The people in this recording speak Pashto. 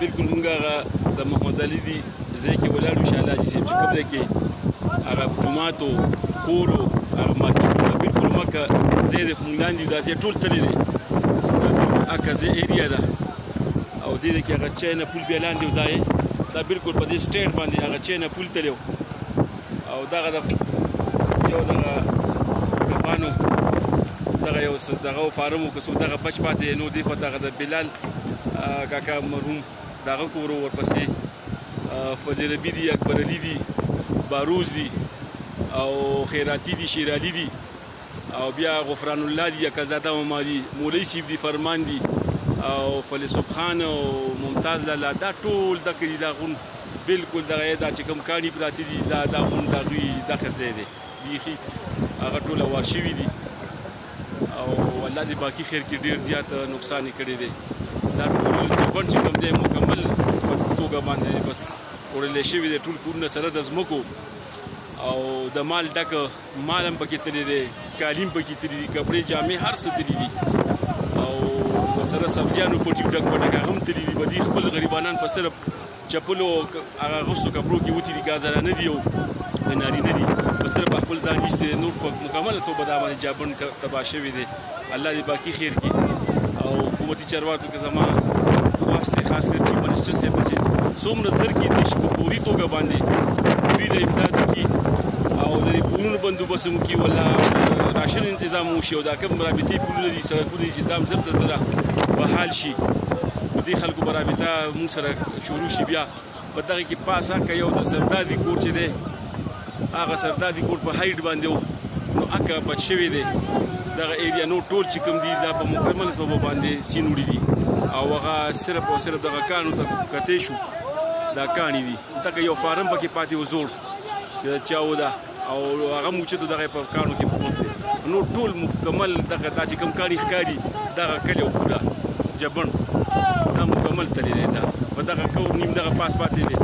بالکل موږ هغه د محمد علي دي ځای کې ولاړ وو شاه حاجي صاحب چې کوم ځای کې هغه جومات و کور و هغه مارکېټونه بالکل مکه ځای دی خو موږ لاندې یو دا ځای ټول تللی دی اکه ځای ایریا ده او دې کې هغه چاینه پول بیا لاندې و دا بالکل په دې سټیټ باندې هغه چاینه پول تللی و او دغه یو دغه کبانو دغه یو دغه فارم و که څوک دغه بچ پاتې نو دې خوا دغه د بلال کاکا مرحوم دغه کور و ورپسې فضل ربي دي اکبر علي دي باروز دي او خیراتي دي شیر علي دي او بیا غفران الله دي اکزاده مما دي مولوي صاحب دي فرمان دي او فیلسوف خان او ممتاز لالا دا ټول دغه دي دا غون بالکل دغه دا چې کوم کاڼي پراته دي دا غون د دوی دغه ځای دی بیخي هغه ټول وار شوي دي او الله دې باقي خیر کې ډېر زیات نقصان یې کړی دی دا ټول جبن چې کوم دی مکمل په توګه باندې بس وړلی شوي دی ټول کورونه سره د ځمکو او د مال ډک مال هم پکې تللی دی کالیم پکې تللی دي کپړې جامې هر څه تللی دي او سره سبزیانو پټي ډک پټک هغه هم تللی دي په دې خپل غریبانان په صرف چپلو هغه اغوستو کپړو کې وتي دي که زنانه دي او د نارینه دي په صرف خپل ځان ایستې نور په مکمله توګه دا باندې جابن تباه شوي دی الله دې باقي خیر کړي او حکومتي چارواکو کې زما خواست دی خاص کر چیف منسټر صاحب چې څومره زر کېدلی شي په فوري توګه باندې دوی له امداد وکړي او د دې پورونو بندوبست هم وکړي ولا راشن انتظام وشي او دا کوم رابطې پورونه دي سړکونه دي چې دا هم زر تر زره بحال شي په دې خلکو به رابطه مونږ سره شروع شي بیا په دغه کې پاسه که یو د سردادي کور چې دی هغه سردادي کور په هایټ باندې و نو اکه بچ شوی دی دغه ایریا نو ټول چې کوم دي دا په مکمله توګه باندې سین وړي دي او هغه صرف او صرف دغه کاڼو ته کتی شو دا کاڼي دي دغه یو فارم پکې پاتې و زوړ چې د چاو ده او هغه موچتو دغه په کاڼو کې پروت دی نو ټول مکمل دغه دا چې کوم کاڼي ښکاري دغه کلی او پوره جبن دا مکمل تللی دی دا په دغه کور نیم دغه پاس پاتې دی